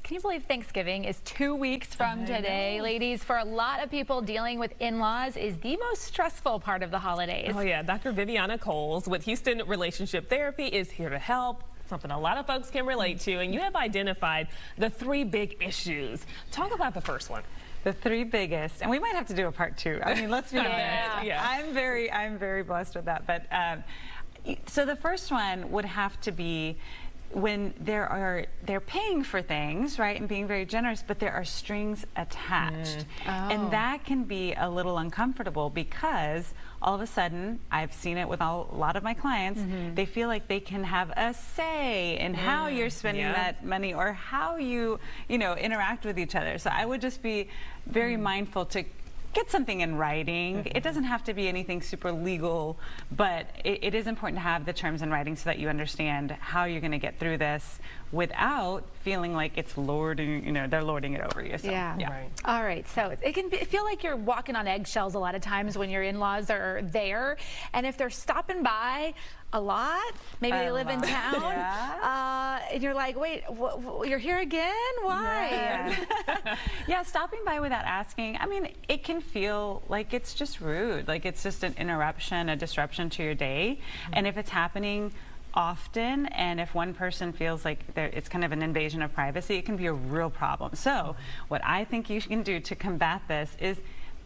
Can you believe Thanksgiving is 2 weeks from today? Ladies, for a lot of people, dealing with in-laws is the most stressful part of the holidays. Oh yeah, Dr. Viviana Coles with Houston Relationship Therapy is here to help. Something a lot of folks can relate to, and you have identified the 3 big issues. Talk about the first one. The 3 biggest, and we might have to do a part 2. I mean, let's be honest. Yeah. I'm very blessed with that. But so the first one would have to be when they're paying for things, right, and being very generous, but there are strings attached. And that can be a little uncomfortable because all of a sudden, I've seen it with a lot of my clients, they feel like they can have a say in how you're spending that money or how you interact with each other. So I would just be very mindful to get something in writing. It doesn't have to be anything super legal, but it is important to have the terms in writing so that you understand how you're going to get through this without feeling like it's lording, they're lording it over you. So, Right. All right. So it can feel like you're walking on eggshells a lot of times when your in-laws are there, and if they're stopping by a lot, maybe they live in town, and you're like, wait, you're here again? Why? Yeah, stopping by without asking, I mean, it can feel like it's just rude, like it's just an interruption, a disruption to your day. And if it's happening often, and if one person feels like it's kind of an invasion of privacy, it can be a real problem. So what I think you can do to combat this is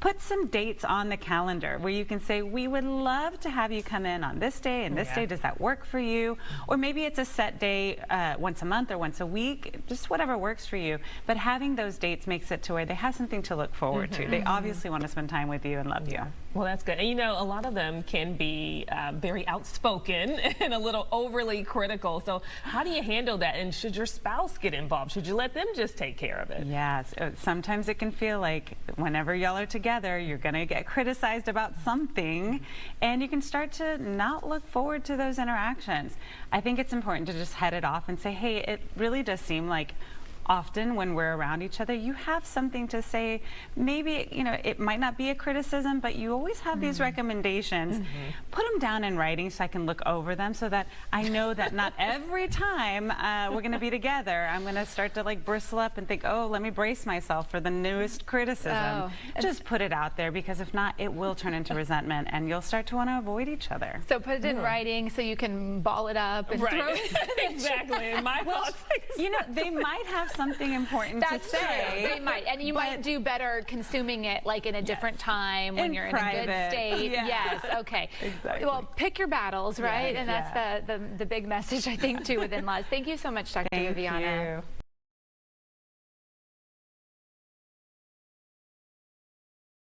put some dates on the calendar where you can say, we would love to have you come in on this day and this day. Does that work for you? Or maybe it's a set day once a month or once a week, just whatever works for you. But having those dates makes it to where they have something to look forward to. They obviously want to spend time with you and love you. Well, that's good. And a lot of them can be very outspoken and a little overly critical. So how do you handle that? And should your spouse get involved? Should you let them just take care of it? Yes. Sometimes it can feel like whenever y'all are together, you're going to get criticized about something, and you can start to not look forward to those interactions. I think it's important to just head it off and say, hey, it really does seem like often when we're around each other, you have something to say. Maybe, it might not be a criticism, but you always have these recommendations. Put them down in writing so I can look over them so that I know that not every time we're going to be together, I'm going to start to bristle up and think, oh, let me brace myself for the newest criticism. Just put it out there, because if not, it will turn into resentment and you'll start to want to avoid each other. So put it in writing so you can ball it up and throw it. Exactly. My thoughts. They might have something important to say. They might, and you might do better consuming it in a different time when you're in a good state. Yes, okay. Exactly. Well, pick your battles, right? And that's the big message, I think, too, with in-laws. Thank you so much, Dr. Viviana. Thank you.